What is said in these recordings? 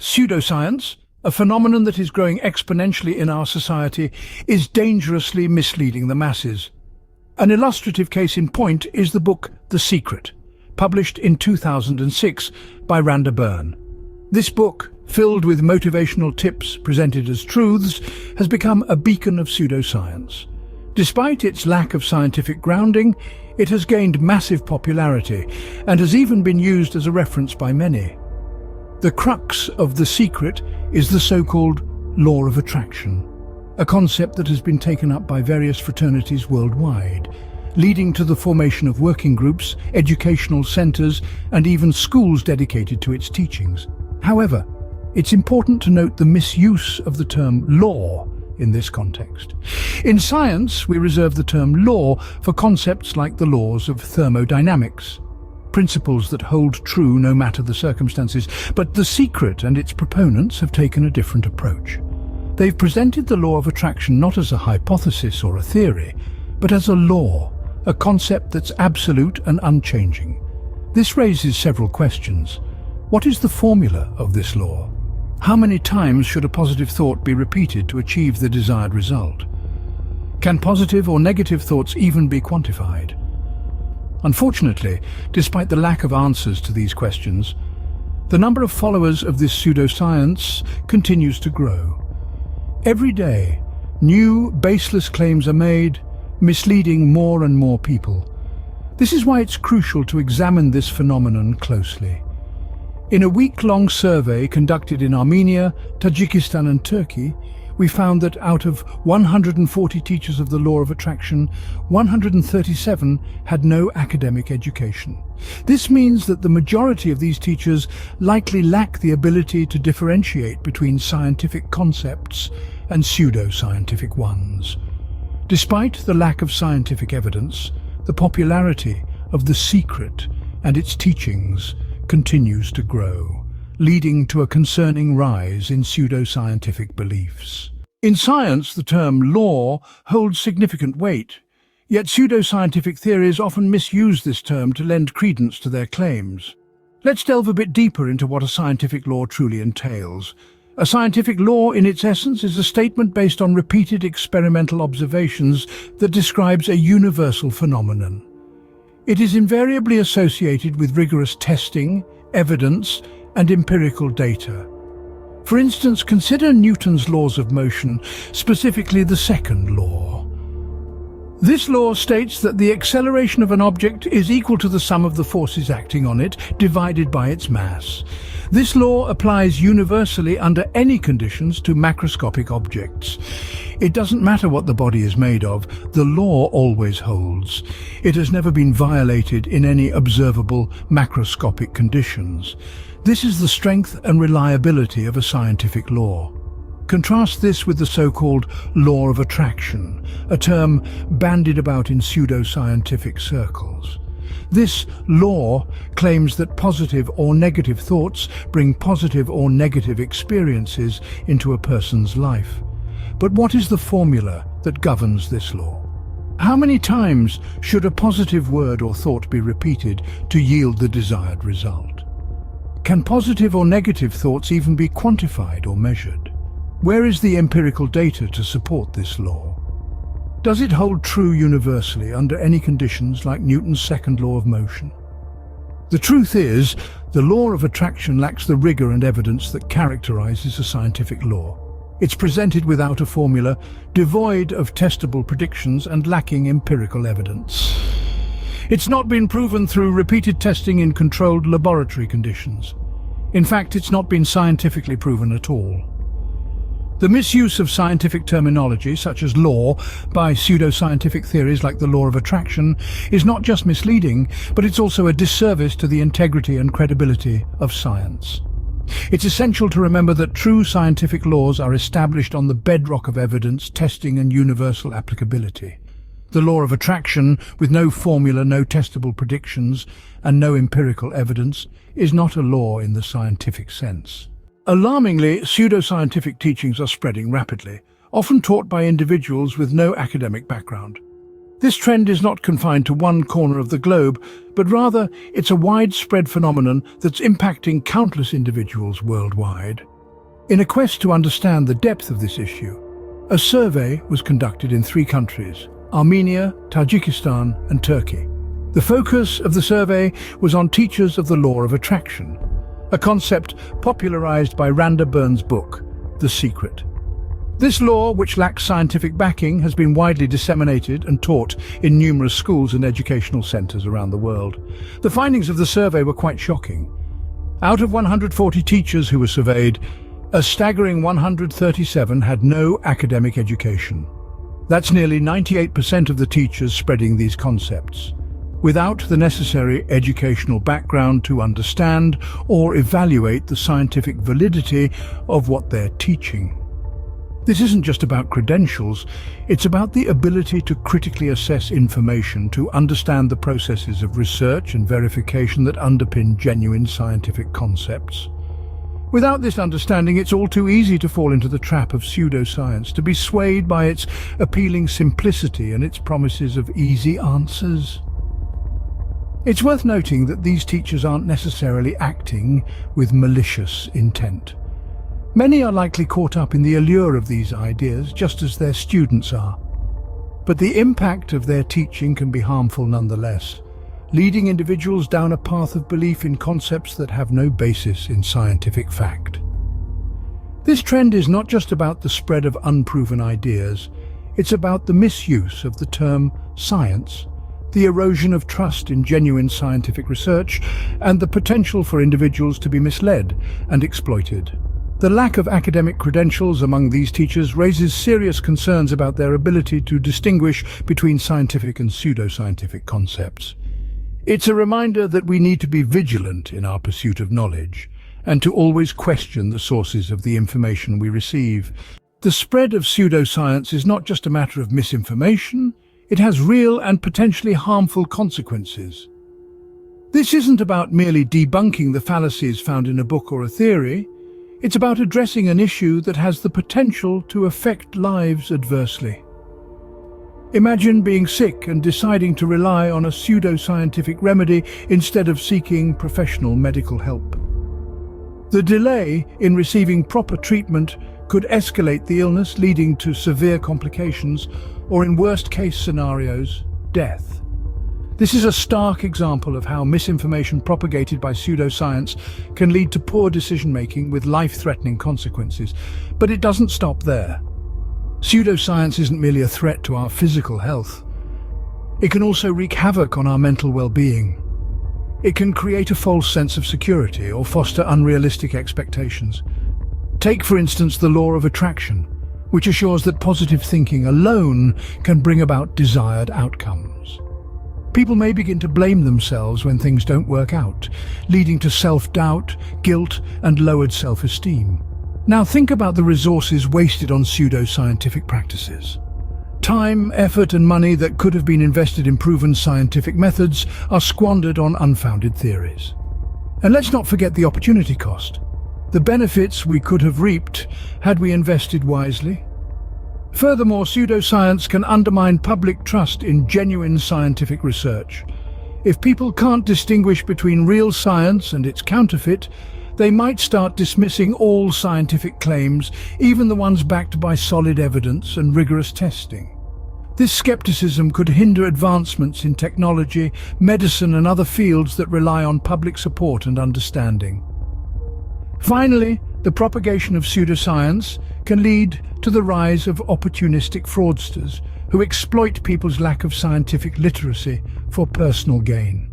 Pseudoscience, a phenomenon that is growing exponentially in our society, is dangerously misleading the masses. An illustrative case in point is the book The Secret, published in 2006 by Rhonda Byrne. This book, filled with motivational tips presented as truths, has become a beacon of pseudoscience. Despite its lack of scientific grounding, it has gained massive popularity and has even been used as a reference by many. The crux of The Secret is the so-called law of attraction, a concept that has been taken up by various fraternities worldwide, leading to the formation of working groups, educational centers, and even schools dedicated to its teachings. However, it's important to note the misuse of the term law in this context. In science, we reserve the term law for concepts like the laws of thermodynamics, principles that hold true no matter the circumstances. But The Secret and its proponents have taken a different approach. They've presented the law of attraction not as a hypothesis or a theory, but as a law, a concept that's absolute and unchanging. This raises several questions. What is the formula of this law? How many times should a positive thought be repeated to achieve the desired result? Can positive or negative thoughts even be quantified? Unfortunately, despite the lack of answers to these questions, the number of followers of this pseudoscience continues to grow. Every day, new, baseless claims are made, misleading more and more people. This is why it's crucial to examine this phenomenon closely. In a week-long survey conducted in Armenia, Tajikistan and Turkey, we found that out of 140 teachers of the law of attraction, 137 had no academic education. This means that the majority of these teachers likely lack the ability to differentiate between scientific concepts and pseudo-scientific ones. Despite the lack of scientific evidence, the popularity of The Secret and its teachings continues to grow, leading to a concerning rise in pseudoscientific beliefs. In science, the term law holds significant weight, yet pseudoscientific theories often misuse this term to lend credence to their claims. Let's delve a bit deeper into what a scientific law truly entails. A scientific law, in its essence, is a statement based on repeated experimental observations that describes a universal phenomenon. It is invariably associated with rigorous testing, evidence, and empirical data. For instance, consider Newton's laws of motion, specifically the second law. This law states that the acceleration of an object is equal to the sum of the forces acting on it, divided by its mass. This law applies universally under any conditions to macroscopic objects. It doesn't matter what the body is made of, the law always holds. It has never been violated in any observable macroscopic conditions. This is the strength and reliability of a scientific law. Contrast this with the so-called law of attraction, a term bandied about in pseudo-scientific circles. This law claims that positive or negative thoughts bring positive or negative experiences into a person's life. But what is the formula that governs this law? How many times should a positive word or thought be repeated to yield the desired result? Can positive or negative thoughts even be quantified or measured? Where is the empirical data to support this law? Does it hold true universally under any conditions like Newton's second law of motion? The truth is, the law of attraction lacks the rigor and evidence that characterizes a scientific law. It's presented without a formula, devoid of testable predictions and lacking empirical evidence. It's not been proven through repeated testing in controlled laboratory conditions. In fact, it's not been scientifically proven at all. The misuse of scientific terminology, such as law, by pseudoscientific theories like the law of attraction, is not just misleading, but it's also a disservice to the integrity and credibility of science. It's essential to remember that true scientific laws are established on the bedrock of evidence, testing, and universal applicability. The law of attraction, with no formula, no testable predictions, and no empirical evidence, is not a law in the scientific sense. Alarmingly, pseudoscientific teachings are spreading rapidly, often taught by individuals with no academic background. This trend is not confined to one corner of the globe, but rather it's a widespread phenomenon that's impacting countless individuals worldwide. In a quest to understand the depth of this issue, a survey was conducted in 3 countries: Armenia, Tajikistan, and Turkey. The focus of the survey was on teachers of the law of attraction, a concept popularized by Rhonda Byrne's book, The Secret. This law, which lacks scientific backing, has been widely disseminated and taught in numerous schools and educational centers around the world. The findings of the survey were quite shocking. Out of 140 teachers who were surveyed, a staggering 137 had no academic education. That's nearly 98% of the teachers spreading these concepts, without the necessary educational background to understand or evaluate the scientific validity of what they're teaching. This isn't just about credentials, it's about the ability to critically assess information, to understand the processes of research and verification that underpin genuine scientific concepts. Without this understanding, it's all too easy to fall into the trap of pseudoscience, to be swayed by its appealing simplicity and its promises of easy answers. It's worth noting that these teachers aren't necessarily acting with malicious intent. Many are likely caught up in the allure of these ideas, just as their students are. But the impact of their teaching can be harmful nonetheless, leading individuals down a path of belief in concepts that have no basis in scientific fact. This trend is not just about the spread of unproven ideas, it's about the misuse of the term science, the erosion of trust in genuine scientific research, and the potential for individuals to be misled and exploited. The lack of academic credentials among these teachers raises serious concerns about their ability to distinguish between scientific and pseudoscientific concepts. It's a reminder that we need to be vigilant in our pursuit of knowledge, and to always question the sources of the information we receive. The spread of pseudoscience is not just a matter of misinformation, it has real and potentially harmful consequences. This isn't about merely debunking the fallacies found in a book or a theory. It's about addressing an issue that has the potential to affect lives adversely. Imagine being sick and deciding to rely on a pseudoscientific remedy instead of seeking professional medical help. The delay in receiving proper treatment could escalate the illness, leading to severe complications, or in worst-case scenarios, death. This is a stark example of how misinformation propagated by pseudoscience can lead to poor decision-making with life-threatening consequences. But it doesn't stop there. Pseudoscience isn't merely a threat to our physical health. It can also wreak havoc on our mental well-being. It can create a false sense of security or foster unrealistic expectations. Take, for instance, the law of attraction, which assures that positive thinking alone can bring about desired outcomes. People may begin to blame themselves when things don't work out, leading to self-doubt, guilt, and lowered self-esteem. Now think about the resources wasted on pseudoscientific practices. Time, effort, and money that could have been invested in proven scientific methods are squandered on unfounded theories. And let's not forget the opportunity cost. The benefits we could have reaped had we invested wisely. Furthermore, pseudoscience can undermine public trust in genuine scientific research. If people can't distinguish between real science and its counterfeit, they might start dismissing all scientific claims, even the ones backed by solid evidence and rigorous testing. This skepticism could hinder advancements in technology, medicine, and other fields that rely on public support and understanding. Finally, the propagation of pseudoscience can lead to the rise of opportunistic fraudsters who exploit people's lack of scientific literacy for personal gain.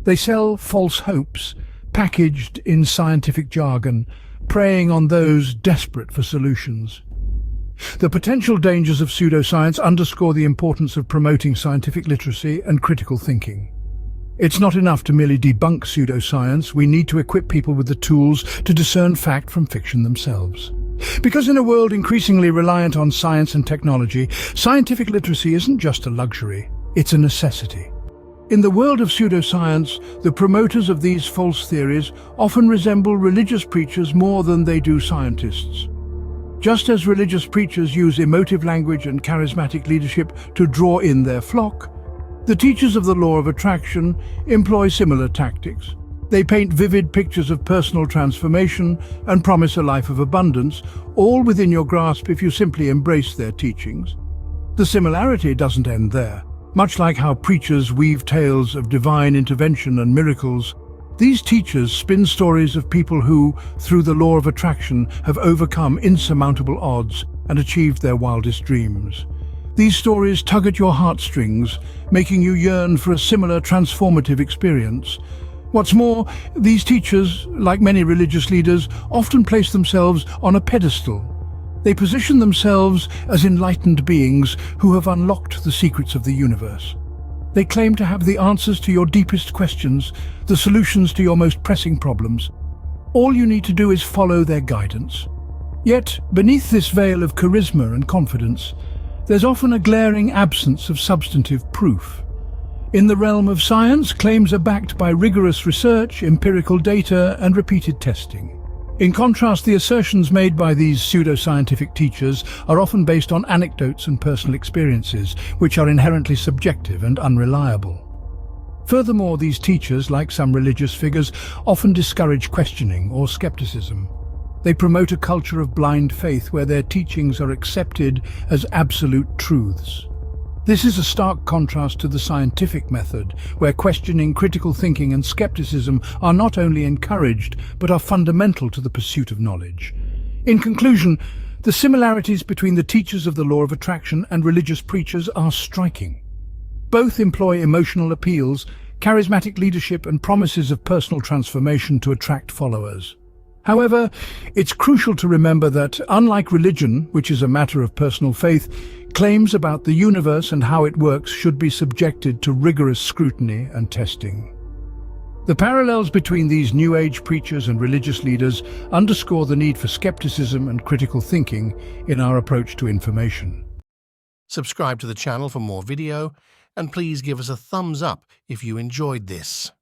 They sell false hopes, packaged in scientific jargon, preying on those desperate for solutions. The potential dangers of pseudoscience underscore the importance of promoting scientific literacy and critical thinking. It's not enough to merely debunk pseudoscience. We need to equip people with the tools to discern fact from fiction themselves. Because in a world increasingly reliant on science and technology, scientific literacy isn't just a luxury, it's a necessity. In the world of pseudoscience, the promoters of these false theories often resemble religious preachers more than they do scientists. Just as religious preachers use emotive language and charismatic leadership to draw in their flock, the teachers of the law of attraction employ similar tactics. They paint vivid pictures of personal transformation and promise a life of abundance, all within your grasp if you simply embrace their teachings. The similarity doesn't end there. Much like how preachers weave tales of divine intervention and miracles, these teachers spin stories of people who, through the law of attraction, have overcome insurmountable odds and achieved their wildest dreams. These stories tug at your heartstrings, making you yearn for a similar transformative experience. What's more, these teachers, like many religious leaders, often place themselves on a pedestal. They position themselves as enlightened beings who have unlocked the secrets of the universe. They claim to have the answers to your deepest questions, the solutions to your most pressing problems. All you need to do is follow their guidance. Yet, beneath this veil of charisma and confidence, there's often a glaring absence of substantive proof. In the realm of science, claims are backed by rigorous research, empirical data, and repeated testing. In contrast, the assertions made by these pseudoscientific teachers are often based on anecdotes and personal experiences, which are inherently subjective and unreliable. Furthermore, these teachers, like some religious figures, often discourage questioning or skepticism. They promote a culture of blind faith where their teachings are accepted as absolute truths. This is a stark contrast to the scientific method, where questioning, critical thinking, and skepticism are not only encouraged, but are fundamental to the pursuit of knowledge. In conclusion, the similarities between the teachers of the law of attraction and religious preachers are striking. Both employ emotional appeals, charismatic leadership, and promises of personal transformation to attract followers. However, it's crucial to remember that, unlike religion, which is a matter of personal faith, claims about the universe and how it works should be subjected to rigorous scrutiny and testing. The parallels between these New Age preachers and religious leaders underscore the need for skepticism and critical thinking in our approach to information. Subscribe to the channel for more video, and please give us a thumbs up if you enjoyed this.